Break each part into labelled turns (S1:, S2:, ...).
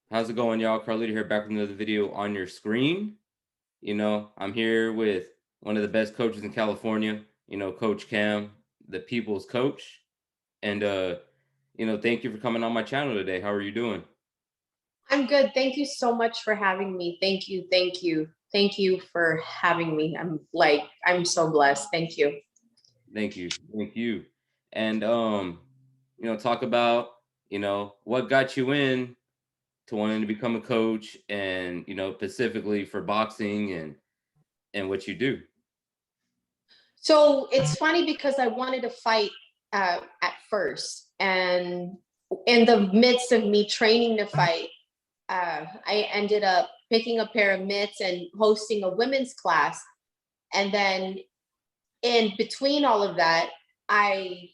S1: How's it going, y'all? Carlito here, back with another video on your screen. I'm here with one of the best coaches in California, Coach Cam, the people's coach. And thank you for coming on my channel today. How are you doing?
S2: I'm good. Thank you so much for having me. Thank you. Thank you. Thank you for having me. I'm so blessed. Thank you.
S1: Thank you. Thank you. And talk about, what got you in to wanting to become a coach and, specifically for boxing and what you do.
S2: So it's funny because I wanted to fight at first. And in the midst of me training to fight, I ended up picking a pair of mitts and hosting a women's class. And then in between all of that, I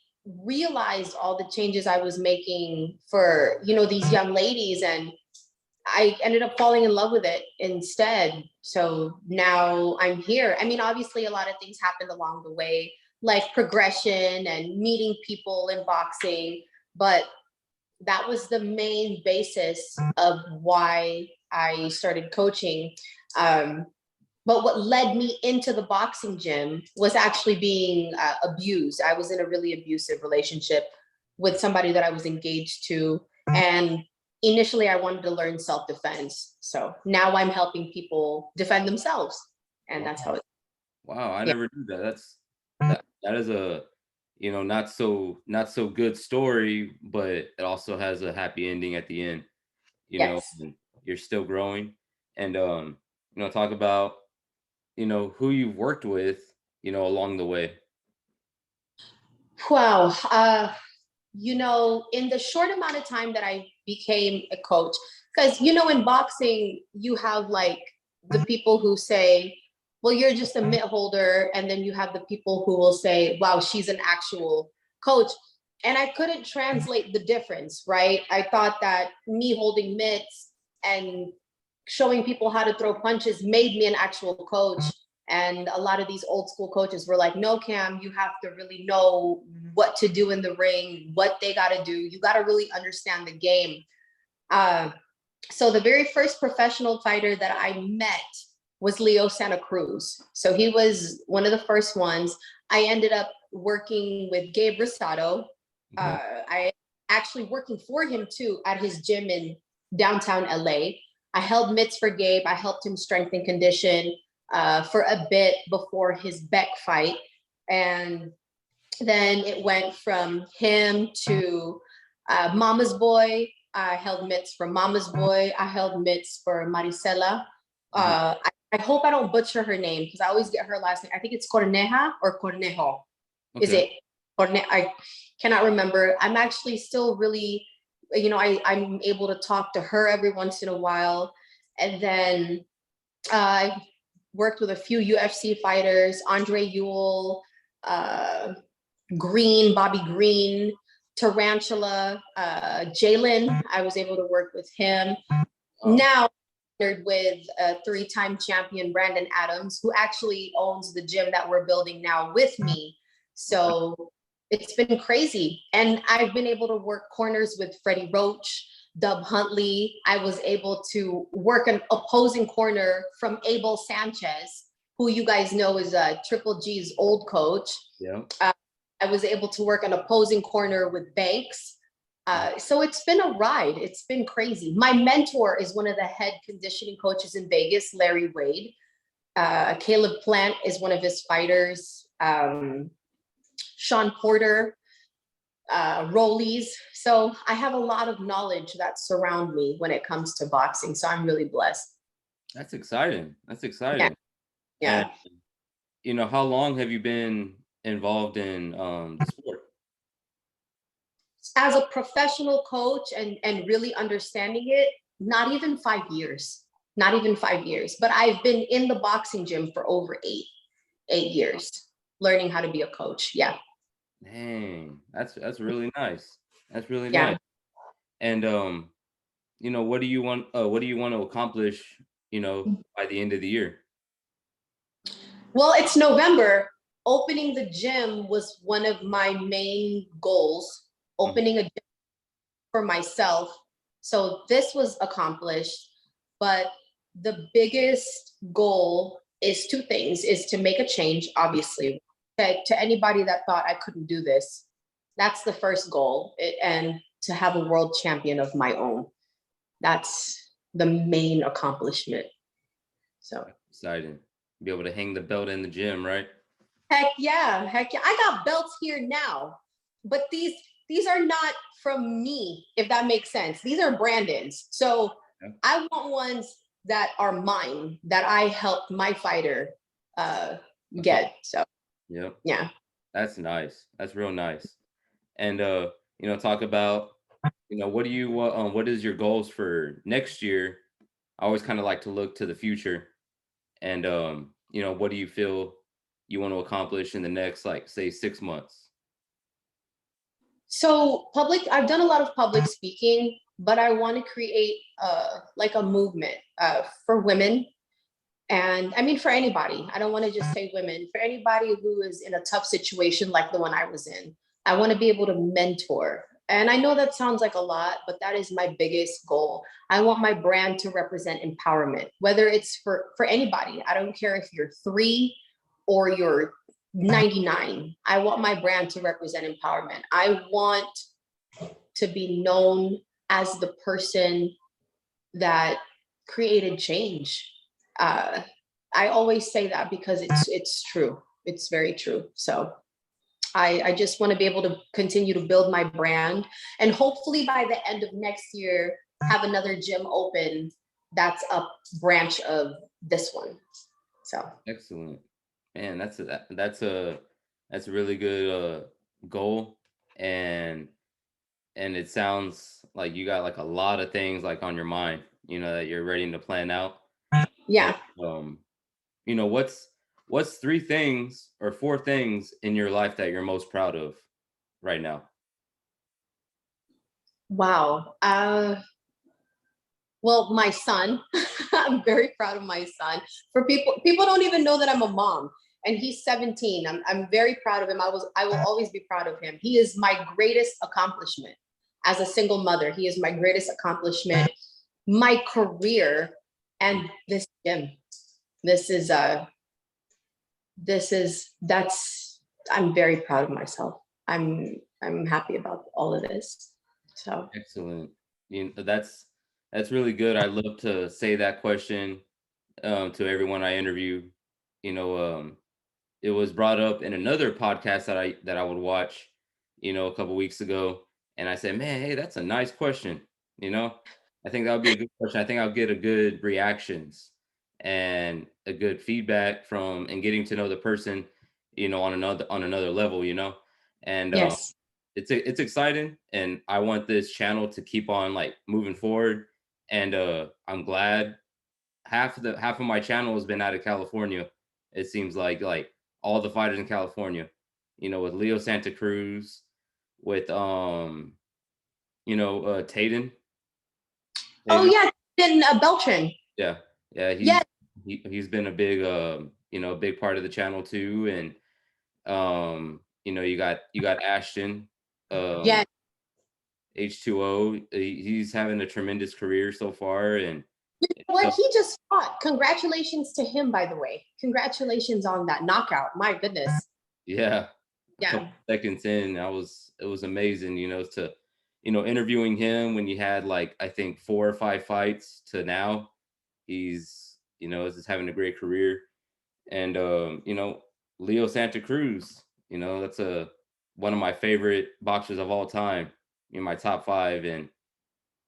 S2: realized all the changes I was making for, these young ladies, and I ended up falling in love with it instead. So now I'm here. I mean, obviously a lot of things happened along the way, like progression and meeting people in boxing, but that was the main basis of why I started coaching. But what led me into the boxing gym was actually being abused. I was in a really abusive relationship with somebody that I was engaged to. And initially, I wanted to learn self-defense. So now I'm helping people defend themselves. And that's how it.
S1: Wow, I
S2: Yeah.
S1: never knew that. That is a not so good story, but it also has a happy ending at the end.
S2: Yes.
S1: And you're still growing, and talk about who you've worked with, along the way.
S2: Wow. In the short amount of time that I became a coach, because, in boxing, you have like the people who say, well, you're just a mitt holder. And then you have the people who will say, wow, she's an actual coach. And I couldn't translate the difference, right? I thought that me holding mitts and showing people how to throw punches made me an actual coach. And a lot of these old school coaches were like, no, Cam, you have to really know what to do in the ring, what they got to do. You got to really understand the game. So the very first professional fighter that I met was Leo Santa Cruz. So he was one of the first ones. I ended up working with Gabe Rosado. I actually working for him too at his gym in downtown LA. I held mitts for Gabe. I helped him strengthen condition for a bit before his Beck fight. And then it went from him to Mama's Boy. I held mitts for Mama's Boy. I held mitts for Maricela. I hope I don't butcher her name because I always get her last name. I think it's Corneja or Cornejo.
S1: Okay.
S2: Is it Corne? I cannot remember. I'm actually still really, I'm able to talk to her every once in a while. And then I worked with a few UFC fighters, Andre Ewell, Green, Bobby Green, Tarantula, Jalen. I was able to work with him. Now with a three-time champion, Brandon Adams, who actually owns the gym that we're building now with me. So it's been crazy. And I've been able to work corners with Freddie Roach, Dub Huntley. I was able to work an opposing corner from Abel Sanchez, who you guys know is Triple G's old coach.
S1: Yeah.
S2: I was able to work an opposing corner with Banks. So it's been a ride. It's been crazy. My mentor is one of the head conditioning coaches in Vegas, Larry Wade. Caleb Plant is one of his fighters. Sean Porter, Rollies. So I have a lot of knowledge that surround me when it comes to boxing. So I'm really blessed.
S1: That's exciting. That's exciting.
S2: Yeah.
S1: And, how long have you been involved in the sport?
S2: As a professional coach and really understanding it, not even 5 years. Not even 5 years. But I've been in the boxing gym for over eight years, learning how to be a coach. Yeah.
S1: Dang, that's really nice. That's really
S2: Yeah.
S1: nice. And what do you want? What do you want to accomplish? By the end of the year.
S2: Well, it's November. Opening the gym was one of my main goals. Opening a gym for myself. So this was accomplished, but the biggest goal is two things, is to make a change, obviously. To anybody that thought I couldn't do this, that's the first goal, and to have a world champion of my own. That's the main accomplishment. So
S1: Exciting. Be able to hang the belt in the gym, right?
S2: heck yeah, heck yeah. I got belts here now, but these are not from me, if that makes sense. These are Brandon's. So
S1: Yeah.
S2: I want ones that are mine, that I helped my fighter get. So
S1: Yep.
S2: yeah.
S1: That's nice. That's real nice. And talk about, what is your goals for next year? I always kind of like to look to the future, and what do you feel you want to accomplish in the next, like, say, 6 months?
S2: So I've done a lot of public speaking, but I want to create like a movement for women. And I mean, for anybody, I don't want to just say women, for anybody who is in a tough situation like the one I was in. I want to be able to mentor. And I know that sounds like a lot, but that is my biggest goal. I want my brand to represent empowerment, whether it's for anybody. I don't care if you're 3 or you're 99. I want my brand to represent empowerment. I want to be known as the person that created change. I always say that because it's true. It's very true. So I just want to be able to continue to build my brand, and hopefully by the end of next year have another gym open that's a branch of this one. So
S1: Excellent. Man, that's a really good goal, and it sounds like you got like a lot of things like on your mind, that you're ready to plan out. And
S2: yeah.
S1: what's 3 things or 4 things in your life that you're most proud of right now?
S2: Wow. Well, my son, I'm very proud of my son. For people don't even know that I'm a mom, and he's 17. I'm very proud of him. I will always be proud of him. He is my greatest accomplishment as a single mother. He is my greatest accomplishment. My career and this gym. This is that's I'm very proud of myself. I'm happy about all of this. So
S1: Excellent. That's really good. I love to say that question to everyone I interview. It was brought up in another podcast that I would watch, a couple weeks ago, and I said, "Man, hey, that's a nice question." You know, I think that would be a good question. I think I'll get a good reactions and a good feedback from, and getting to know the person, on another level. And
S2: yes.
S1: it's exciting, and I want this channel to keep on, like, moving forward. And I'm glad half of my channel has been out of California. It seems like all the fighters in California, with Leo Santa Cruz, with Taden.
S2: Oh
S1: Taden.
S2: yeah, then Beltran.
S1: Yeah. Yeah,
S2: Yes,
S1: he's been a big part of the channel too. And you got Ashton,
S2: yes.
S1: H2O. He's having a tremendous career so far. And
S2: What,
S1: so,
S2: he just fought. Congratulations to him, by the way. Congratulations on that knockout. My goodness.
S1: yeah, a couple
S2: Yeah.
S1: seconds in, it was amazing, to interviewing him when you had, like, I think 4 or 5 fights to now. He's is just having a great career. And Leo Santa Cruz, that's a one of my favorite boxers of all time, in my top 5. And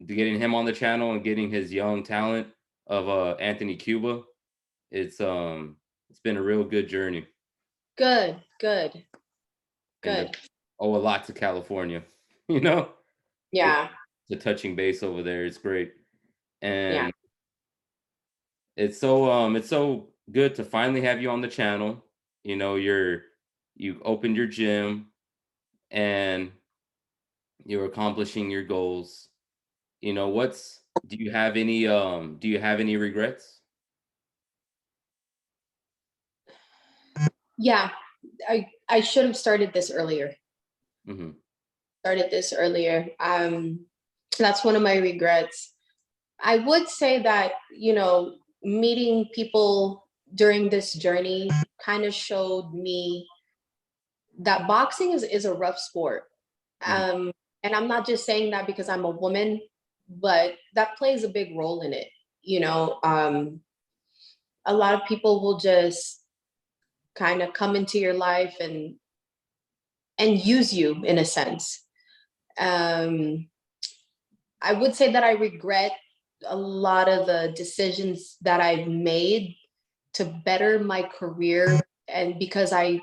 S1: getting him on the channel and getting his young talent of Anthony Cuba, it's been a real good journey.
S2: Good, good,
S1: And
S2: good.
S1: owe a lot to California. You know, it's
S2: Yeah,
S1: the touching base over there. It's great,
S2: yeah.
S1: and it's so good to finally have you on the channel. You opened your gym, and you're accomplishing your goals. What's do you have any regrets?
S2: Yeah. I should have started this earlier.
S1: Hmm.
S2: Started this earlier. That's one of my regrets. I would say that, meeting people during this journey kind of showed me that boxing is a rough sport.
S1: Mhm.
S2: Um, and I'm not just saying that because I'm a woman, but that plays a big role in it. A lot of people will just kind of come into your life and use you in a sense. Um, I would say that I regret a lot of the decisions that I've made to better my career. And because I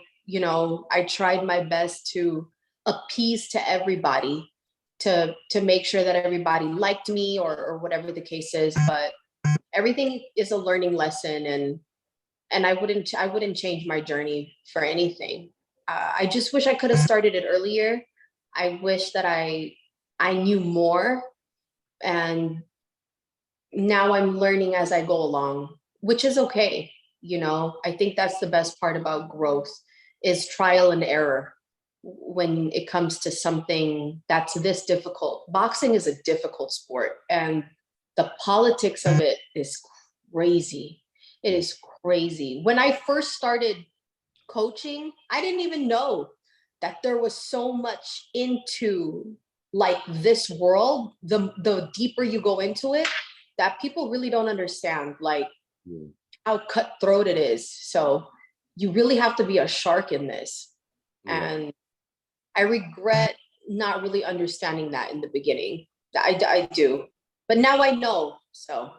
S2: tried my best to appease to everybody to make sure that everybody liked me or whatever the case is. But everything is a learning lesson, and I wouldn't change my journey for anything. I just wish I could have started it earlier. I wish that I knew more, and now I'm learning as I go along, which is okay. I think that's the best part about growth is trial and error when it comes to something that's this difficult. Boxing is a difficult sport, and the politics of it is crazy. It is crazy. When I first started coaching, I didn't even know that there was so much into like this world. The deeper you go into it, that people really don't understand like
S1: Yeah.
S2: how cutthroat it is. So you really have to be a shark in this.
S1: Yeah.
S2: And I regret not really understanding that in the beginning. I do. But now I know. So,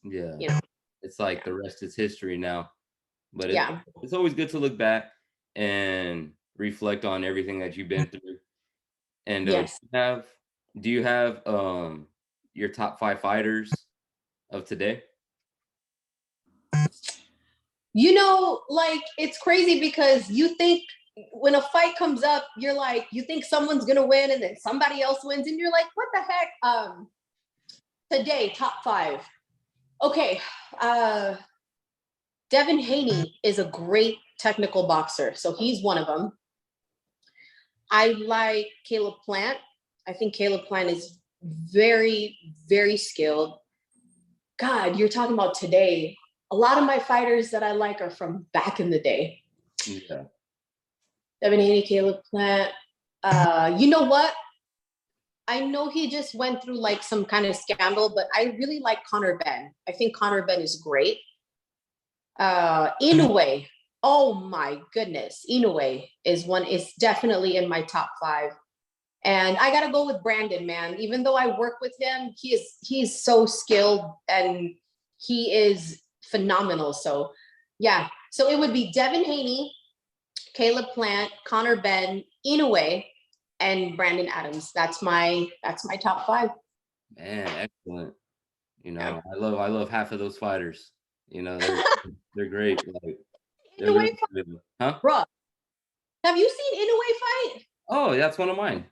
S1: Yeah.
S2: you know,
S1: It's like
S2: yeah.
S1: the rest is history now. But
S2: Yeah.
S1: it's always good to look back and reflect on everything that you've been through. And
S2: Yes.
S1: do you have your top 5 fighters of today?
S2: Like it's crazy because you think when a fight comes up, you're like, you think someone's gonna win and then somebody else wins, and you're like, what the heck? Today, top 5. Okay. Uh Devin Haney is a great technical boxer. So he's one of them. I like Caleb Plant. I think Caleb Plant is very, very skilled. God, you're talking about today. A lot of my fighters that I like are from back in the day.
S1: Yeah.
S2: Devin Haney, Caleb Plant. You know what? I know he just went through like some kind of scandal, but I really like Connor Ben. I think Connor Ben is great. Inoue. Oh my goodness. Inoue is definitely in my top 5. And I gotta go with Brandon, man. Even though I work with him, he's so skilled and he is phenomenal. So yeah. So it would be Devin Haney, Caleb Plant, Connor Ben, Inoue, and Brandon Adams. That's my top 5.
S1: Man, excellent.
S2: Yeah.
S1: I love half of those fighters. They're great. Like they're
S2: Inoue,
S1: really good. Huh?
S2: bro. Have you seen Inoue fight?
S1: Oh, that's one of mine.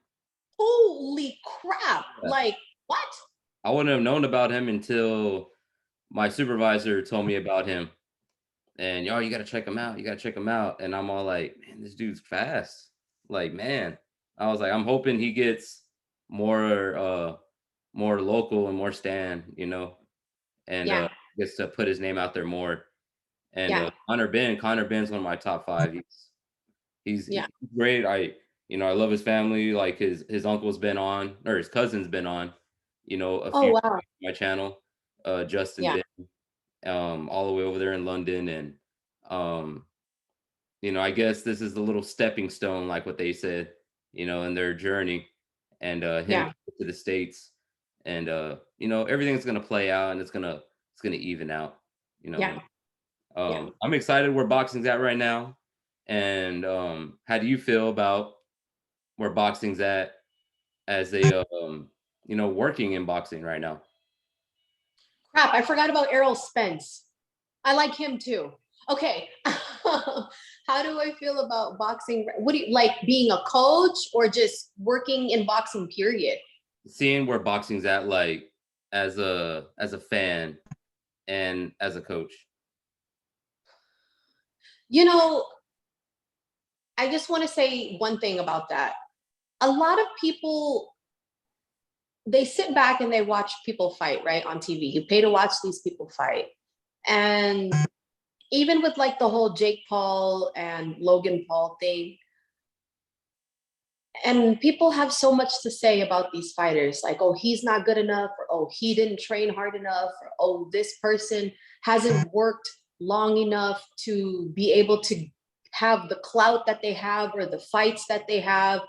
S2: Holy crap!
S1: Yeah.
S2: Like what?
S1: I wouldn't have known about him until my supervisor told me about him. And yo, you gotta check him out. You gotta check him out. And I'm all like, man, this dude's fast. Like, man. I was like, I'm hoping he gets more more local and more stand, and
S2: Yeah,
S1: gets to put his name out there more. And
S2: yeah,
S1: Connor Ben's one of my top 5. He's
S2: yeah,
S1: great. I love his family. Like his uncle's been on, or his cousin's been on, a
S2: oh
S1: few
S2: wow,
S1: my channel, Justin
S2: yeah,
S1: Ben, all the way over there in London. And um, I guess this is the little stepping stone, like what they said, in their journey, and him
S2: yeah,
S1: to the States. And everything's gonna play out, and it's gonna even out,
S2: yeah,
S1: and
S2: yeah.
S1: I'm excited where boxing's at right now. And how do you feel about where boxing's at as a working in boxing right now?
S2: Crap, I forgot about Errol Spence. I like him too. Okay. How do I feel about boxing? What do you like, being a coach or just working in boxing, period?
S1: Seeing where boxing's at, like as a fan and as a coach.
S2: You know, I just want to say one thing about that. A lot of people they sit back and they watch people fight, right, on TV. You pay to watch these people fight. And even with like the whole Jake Paul and Logan Paul thing, and people have so much to say about these fighters, like, oh, he's not good enough, or oh, he didn't train hard enough, or oh, this person hasn't worked long enough to be able to have the clout that they have or the fights that they have.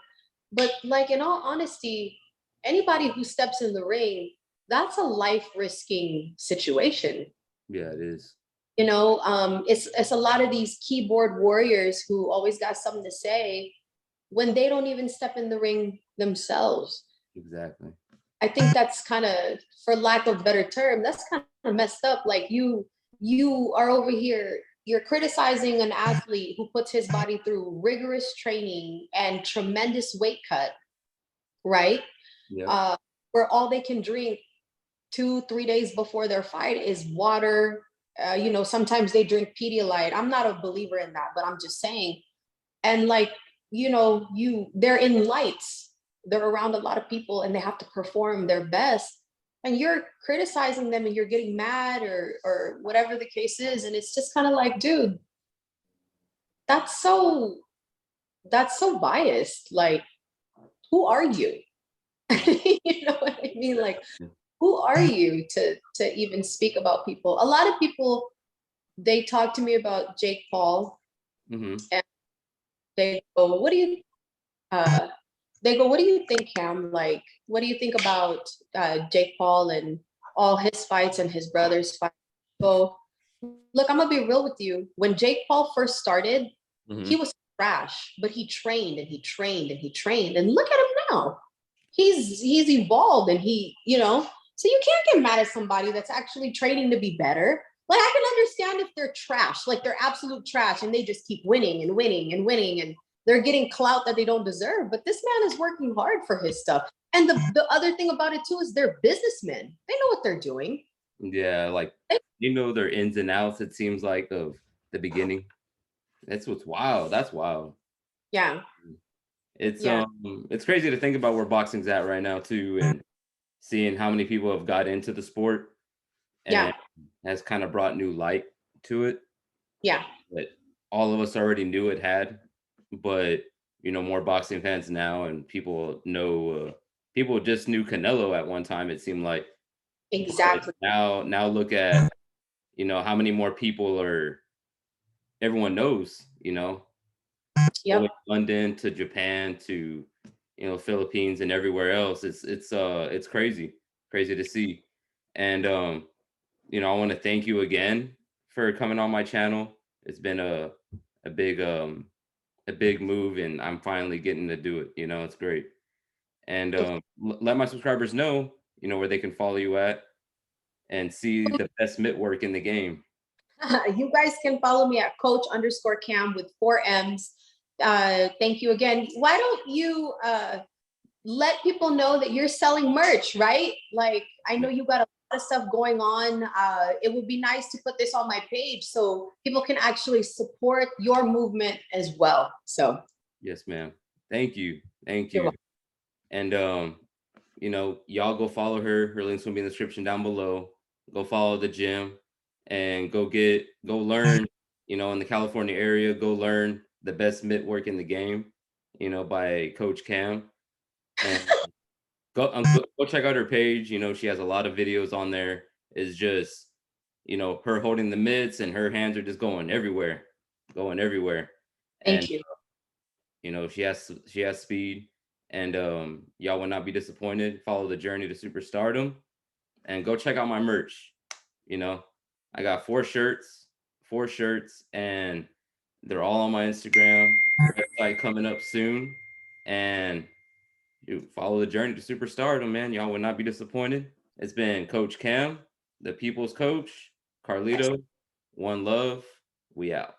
S2: But like, in all honesty, anybody who steps in the ring, that's a life risking situation.
S1: Yeah, it is.
S2: It's a lot of these keyboard warriors who always got something to say when they don't even step in the ring themselves.
S1: Exactly.
S2: I think that's kind of, for lack of a better term, that's kind of messed up. Like, you are over here, you're criticizing an athlete who puts his body through rigorous training and tremendous weight cut, right?
S1: Yeah.
S2: Where all they can drink 2-3 days before their fight is water. Sometimes they drink Pedialyte. I'm not a believer in that, but I'm just saying. And like, they're in lights, they're around a lot of people, and they have to perform their best, and you're criticizing them and you're getting mad, or whatever the case is. And it's just kind of like, dude, that's so biased. Like, who are you? You know what I mean? Like, who are you to even speak about people? A lot of people, they talk to me about Jake Paul,
S1: Mm-hmm.
S2: and they go, what do you think, Cam? Like, what do you think about Jake Paul and all his fights and his brother's fights? So, look, I'm gonna be real with you. When Jake Paul first started,
S1: Mm-hmm.
S2: he was trash, but he trained and he trained and he trained. And look at him now. He's evolved, and so you can't get mad at somebody that's actually training to be better. Like, I can understand if they're trash, like they're absolute trash, and they just keep winning and winning and winning, and they're getting clout that they don't deserve. But this man is working hard for his stuff. And the other thing about it too is they're businessmen. They know what they're doing.
S1: Yeah, like their ins and outs, it seems like, of the beginning. That's what's wild. That's wild.
S2: Yeah.
S1: It's
S2: Yeah.
S1: it's crazy to think about where boxing's at right now too, and seeing how many people have got into the sport and
S2: Yeah.
S1: has kind of brought new light to it.
S2: Yeah.
S1: But all of us already knew it had, but more boxing fans now, and people know people just knew Canelo at one time, it seemed like. But
S2: Exactly.
S1: now look at, how many more people are everyone knows, going
S2: Yep.
S1: London to Japan to, Philippines and everywhere else. It's crazy to see. And I want to thank you again for coming on my channel. It's been a big a big move, and I'm finally getting to do it. It's great. And let my subscribers know, where they can follow you at and see the best mitt work in the game.
S2: You guys can follow me at coach_cam with 4 M's. Thank you again. Why don't you let people know that you're selling merch, right? Like, I know you got a lot of stuff going on. It would be nice to put this on my page so people can actually support your movement as well. So,
S1: Yes, ma'am. Thank you. Thank
S2: you're
S1: you.
S2: welcome.
S1: And y'all go follow her. Her links will be in the description down below. Go follow the gym and go learn, in the California area, go learn the best mitt work in the game, by Coach Cam. And go check out her page. She has a lot of videos on there. It's just, her holding the mitts, and her hands are just going everywhere, going everywhere. And
S2: Thank you.
S1: she has speed, and y'all will not be disappointed. Follow the journey to superstardom, and go check out my merch. You know, I got four shirts, and they're all on my Instagram. Website coming up soon, and you follow the journey to superstardom, man. Y'all will not be disappointed. It's been Coach Cam, the people's coach, Carlito. One love. We out.